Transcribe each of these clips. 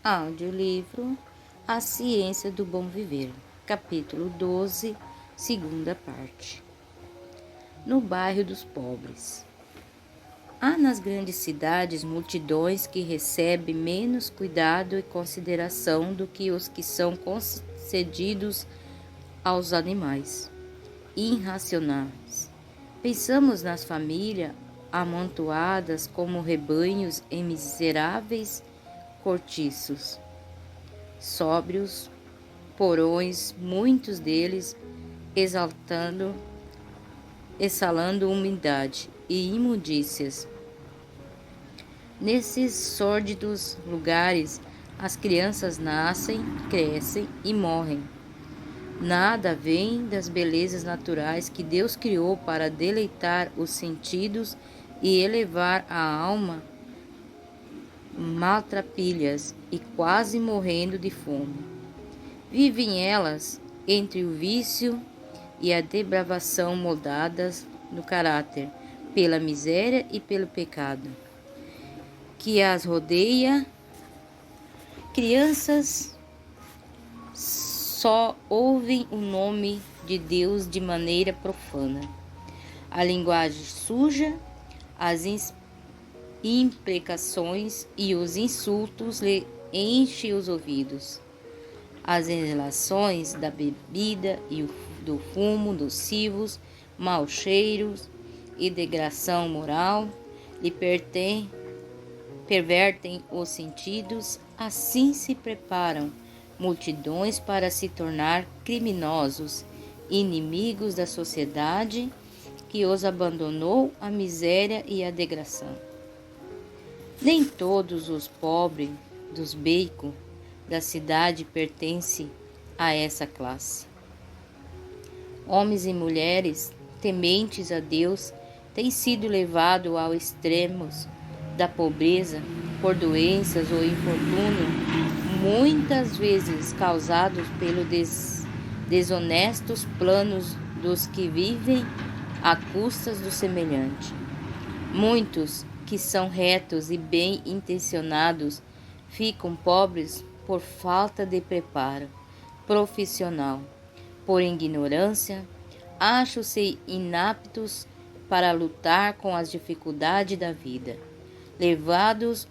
Audiolivro A Ciência do Bom Viver, capítulo 12, segunda parte. No bairro dos pobres. Há nas grandes cidades multidões que recebem menos cuidado e consideração do que os que são concedidos aos animais irracionais. Pensamos nas famílias amontoadas como rebanhos em miseráveis cortiços, sóbrios porões, muitos deles exalando umidade e imundícias. Nesses sórdidos lugares, as crianças nascem, crescem e morrem. Nada vem das belezas naturais que Deus criou para deleitar os sentidos e elevar a alma, maltrapilhas e quase morrendo de fome. Vivem elas entre o vício e a depravação moldadas no caráter, pela miséria e pelo pecado que as rodeia. Crianças só ouvem o nome de Deus de maneira profana. A linguagem suja, as imprecações e os insultos lhe enchem os ouvidos. As relações da bebida e do fumo nocivos, maus cheiros e degradação moral lhe pervertem os sentidos. Assim se preparam multidões para se tornar criminosos, inimigos da sociedade que os abandonou à miséria e à degradação. Nem todos os pobres dos becos da cidade pertencem a essa classe. Homens e mulheres tementes a Deus têm sido levados ao extremo da pobreza por doenças ou infortúnio, muitas vezes causados pelos desonestos planos dos que vivem à custas do semelhante. Muitos que são retos e bem intencionados ficam pobres por falta de preparo profissional, por ignorância, acham-se inaptos para lutar com as dificuldades da vida. Levados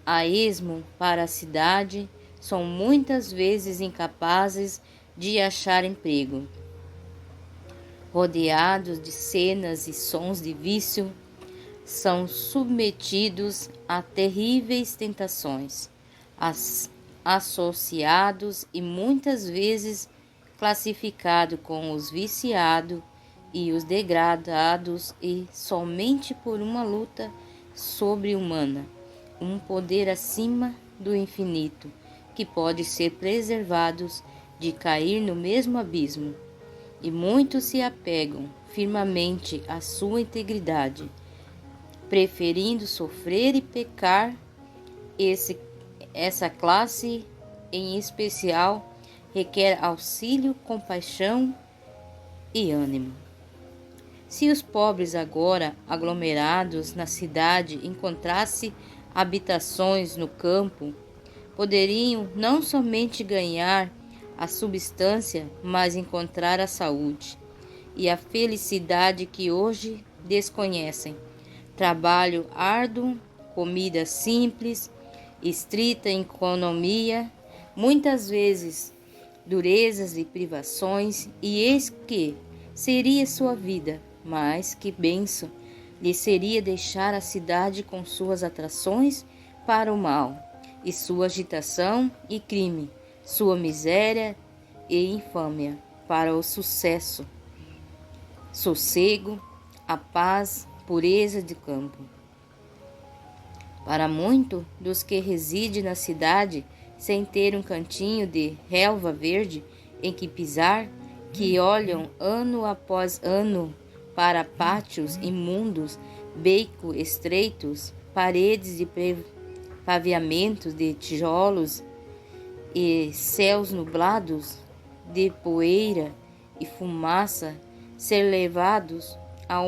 a esmo para a cidade, são muitas vezes incapazes de achar emprego. Rodeados de cenas e sons de vício, são submetidos a terríveis tentações, associados e muitas vezes classificados com os viciados e os degradados, e somente por uma luta sobre-humana, um poder acima do infinito, que pode ser preservados de cair no mesmo abismo. E muitos se apegam firmemente à sua integridade, preferindo sofrer e pecar. Essa classe, em especial, requer auxílio, compaixão e ânimo. Se os pobres agora aglomerados na cidade encontrassem habitações no campo, poderiam não somente ganhar a subsistência, mas encontrar a saúde e a felicidade que hoje desconhecem. Trabalho árduo, comida simples, estrita economia, muitas vezes durezas e privações, e eis que seria sua vida, mas que bênção lhe seria deixar a cidade com suas atrações para o mal, e sua agitação e crime, sua miséria e infâmia para o sucesso, sossego, a paz, pureza de campo. Para muitos dos que residem na cidade, sem ter um cantinho de relva verde em que pisar, que olham ano após ano para pátios imundos, becos estreitos, paredes de paviamentos de tijolos e céus nublados de poeira e fumaça, ser levados a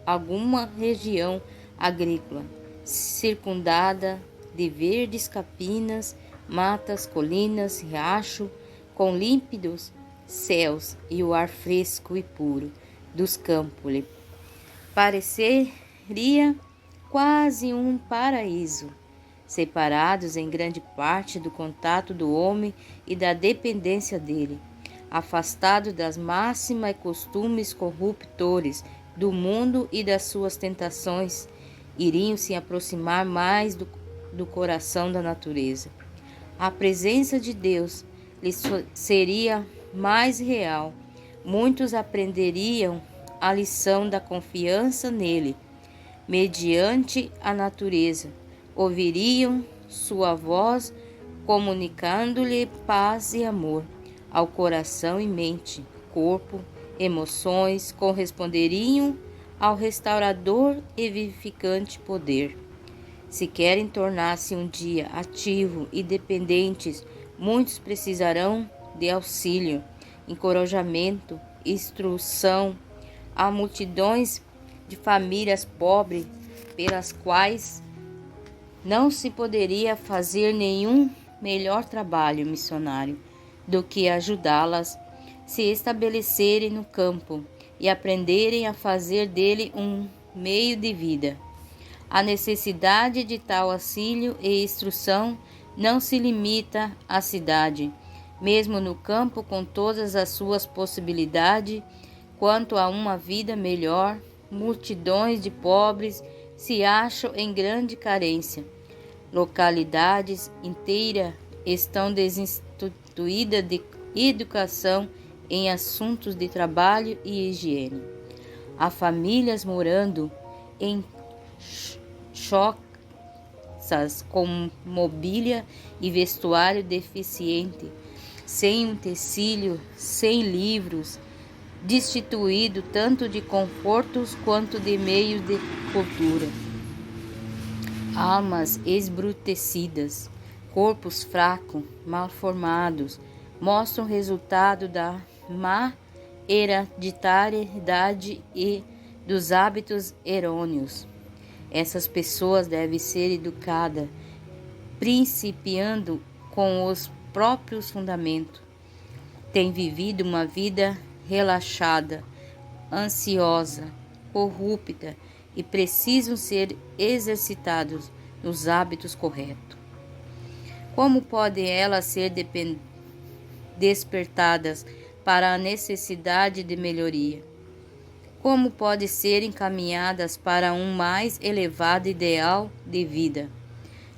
alguma região agrícola, circundada de verdes capinas, matas, colinas, riacho, com límpidos céus e o ar fresco e puro dos campos lhe pareceria quase um paraíso, separados em grande parte do contato do homem e da dependência dele, afastado das máximas e costumes corruptores do mundo e das suas tentações, iriam se aproximar mais do coração da natureza. A presença de Deus lhes seria mais real. Muitos aprenderiam a lição da confiança nele, mediante a natureza. Ouviriam sua voz, comunicando-lhe paz e amor ao coração e mente, corpo, emoções, corresponderiam ao restaurador e vivificante poder. Se querem tornar-se um dia ativo e dependentes, muitos precisarão de auxílio, encorajamento, instrução. Há multidões de famílias pobres pelas quais não se poderia fazer nenhum melhor trabalho missionário do que ajudá-las se estabelecerem no campo e aprenderem a fazer dele um meio de vida. A necessidade de tal auxílio e instrução não se limita à cidade, mesmo no campo com todas as suas possibilidades, quanto a uma vida melhor, multidões de pobres se acham em grande carência. Localidades inteiras estão destituídas de educação em assuntos de trabalho e higiene. Há famílias morando em choças com mobília e vestuário deficiente, sem utensílio, sem livros, destituído tanto de confortos quanto de meios de cultura. Almas esbrutecidas, corpos fracos, mal formados, mostram o resultado da má hereditariedade e dos hábitos errôneos. Essas pessoas devem ser educadas, principiando com os próprios fundamentos. Têm vivido uma vida relaxada, ansiosa, corrupta e precisam ser exercitados nos hábitos corretos. Como podem elas ser despertadas para a necessidade de melhoria? Como podem ser encaminhadas para um mais elevado ideal de vida?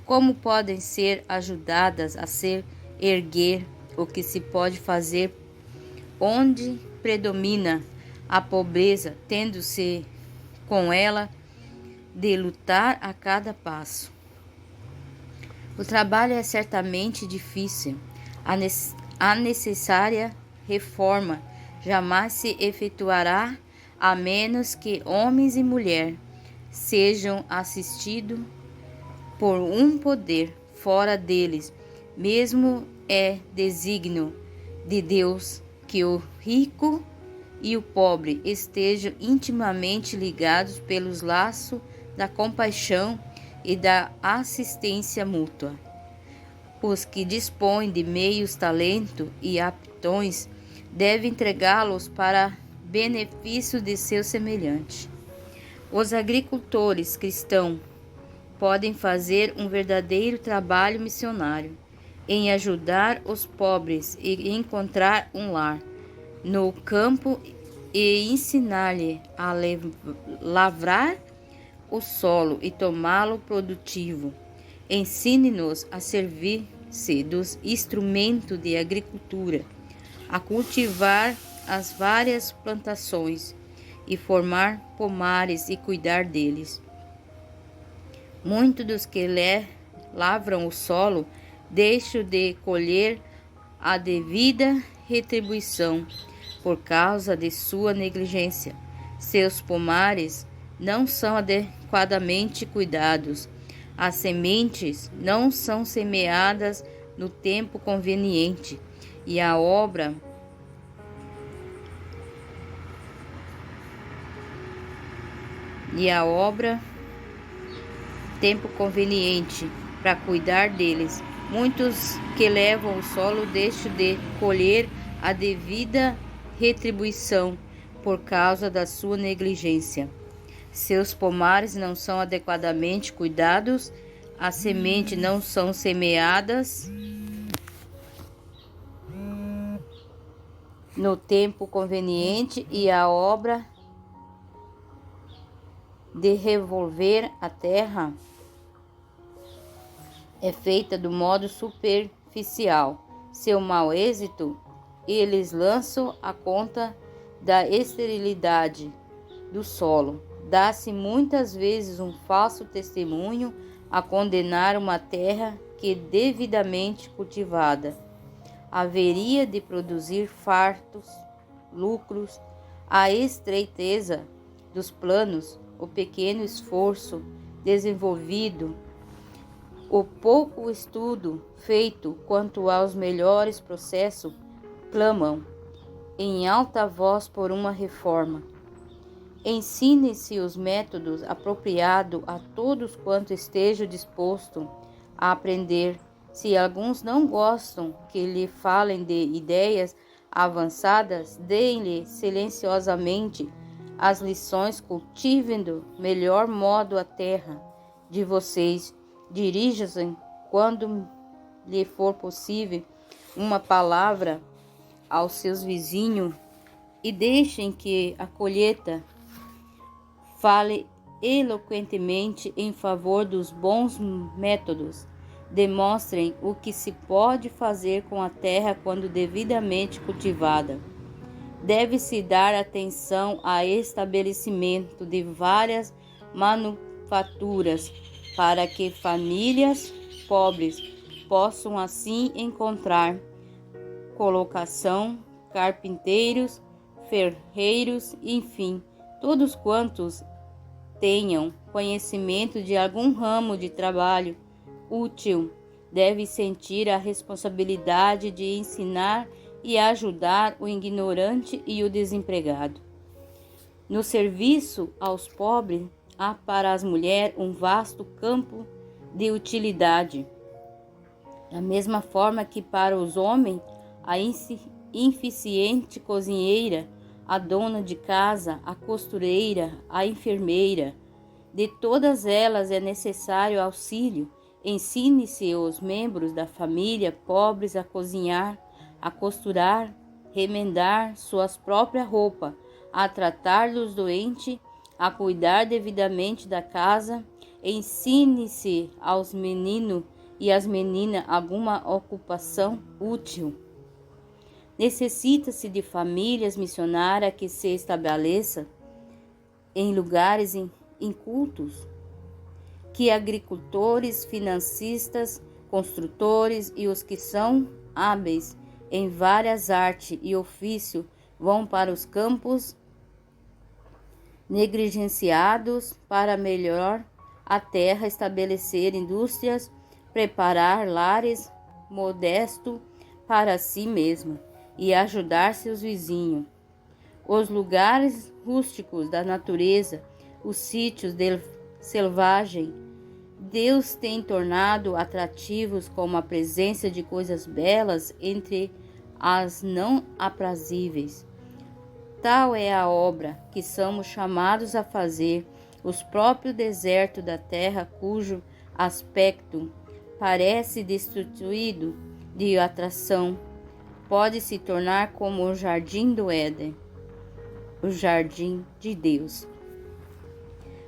Como podem ser ajudadas a se erguer o que se pode fazer onde predomina a pobreza, tendo-se com ela de lutar a cada passo? O trabalho é certamente difícil. A necessária reforma jamais se efetuará a menos que homens e mulheres sejam assistidos por um poder fora deles. Mesmo é desígnio de Deus que o rico e o pobre estejam intimamente ligados pelos laços da compaixão e da assistência mútua. Os que dispõem de meios, talento e aptidões devem entregá-los para benefício de seus semelhantes. Os agricultores cristãos podem fazer um verdadeiro trabalho missionário em ajudar os pobres e encontrar um lar no campo e ensinar-lhe a lavrar o solo e tomá-lo produtivo. Ensine-nos a servir-se dos instrumentos de agricultura, a cultivar as várias plantações e formar pomares e cuidar deles. Muitos dos que lavram o solo deixam de colher a devida retribuição por causa de sua negligência. Seus pomares não são adequadamente cuidados. As sementes não são semeadas no tempo conveniente e a obra tempo conveniente para cuidar deles. Muitos que levam o solo deixam de colher a devida retribuição por causa da sua negligência. Seus pomares não são adequadamente cuidados, as sementes não são semeadas no tempo conveniente e a obra de revolver a terra é feita do modo superficial. Seu mau êxito, eles lançam a conta da esterilidade do solo. Dá-se muitas vezes um falso testemunho a condenar uma terra que, devidamente cultivada, haveria de produzir fartos lucros. A estreiteza dos planos, o pequeno esforço desenvolvido, o pouco estudo feito quanto aos melhores processos, clamam em alta voz por uma reforma. Ensine-se os métodos apropriados a todos quanto estejam dispostos a aprender. Se alguns não gostam que lhe falem de ideias avançadas, deem-lhe silenciosamente as lições, cultivem do melhor modo a terra de vocês. Dirijam-se, quando lhe for possível, uma palavra aos seus vizinhos e deixem que a colheita fale eloquentemente em favor dos bons métodos. Demonstrem o que se pode fazer com a terra quando devidamente cultivada. Deve-se dar atenção ao estabelecimento de várias manufaturas para que famílias pobres possam assim encontrar colocação, carpinteiros, ferreiros, enfim, todos quantos tenham conhecimento de algum ramo de trabalho útil devem sentir a responsabilidade de ensinar e ajudar o ignorante e o desempregado. No serviço aos pobres, há para as mulheres um vasto campo de utilidade. Da mesma forma que para os homens, a eficiente cozinheira, a dona de casa, a costureira, a enfermeira, de todas elas é necessário auxílio. Ensine-se os membros da família pobres a cozinhar, a costurar, remendar suas próprias roupas, a tratar dos doentes, a cuidar devidamente da casa. Ensine-se aos meninos e às meninas alguma ocupação útil. Necessita-se de famílias missionárias que se estabeleçam em lugares incultos, que agricultores, financistas, construtores e os que são hábeis em várias artes e ofícios vão para os campos negligenciados para melhor a terra, estabelecer indústrias, preparar lares modestos para si mesmo e ajudar seus vizinhos. Os lugares rústicos da natureza, os sítios selvagens, Deus tem tornado atrativos com a presença de coisas belas entre as não aprazíveis. Tal é a obra que somos chamados a fazer, os próprios desertos da terra, cujo aspecto parece destituído de atração, pode se tornar como o jardim do Éden, o jardim de Deus.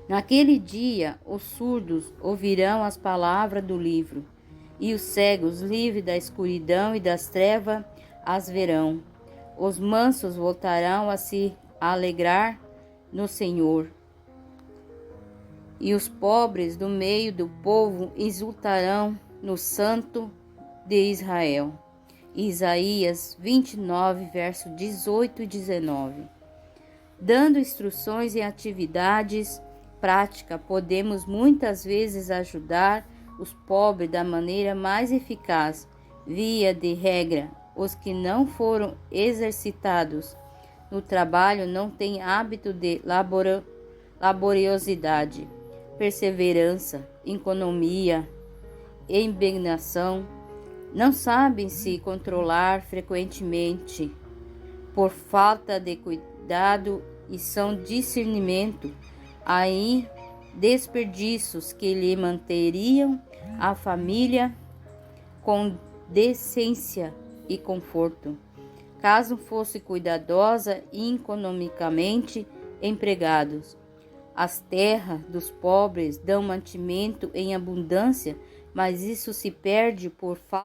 Naquele dia, os surdos ouvirão as palavras do livro, e os cegos, livres da escuridão e das trevas, as verão. Os mansos voltarão a se alegrar no Senhor, e os pobres do meio do povo exultarão no Santo de Israel. Isaías 29, verso 18 e 19. Dando instruções e atividades práticas, podemos muitas vezes ajudar os pobres da maneira mais eficaz. Via de regra, os que não foram exercitados no trabalho não têm hábito de laboriosidade, perseverança, economia embegnação, não sabem se controlar frequentemente por falta de cuidado e são discernimento, aí desperdícios que lhe manteriam a família com decência e conforto, caso fosse cuidadosa e economicamente empregados. As terras dos pobres dão mantimento em abundância, mas isso se perde por falta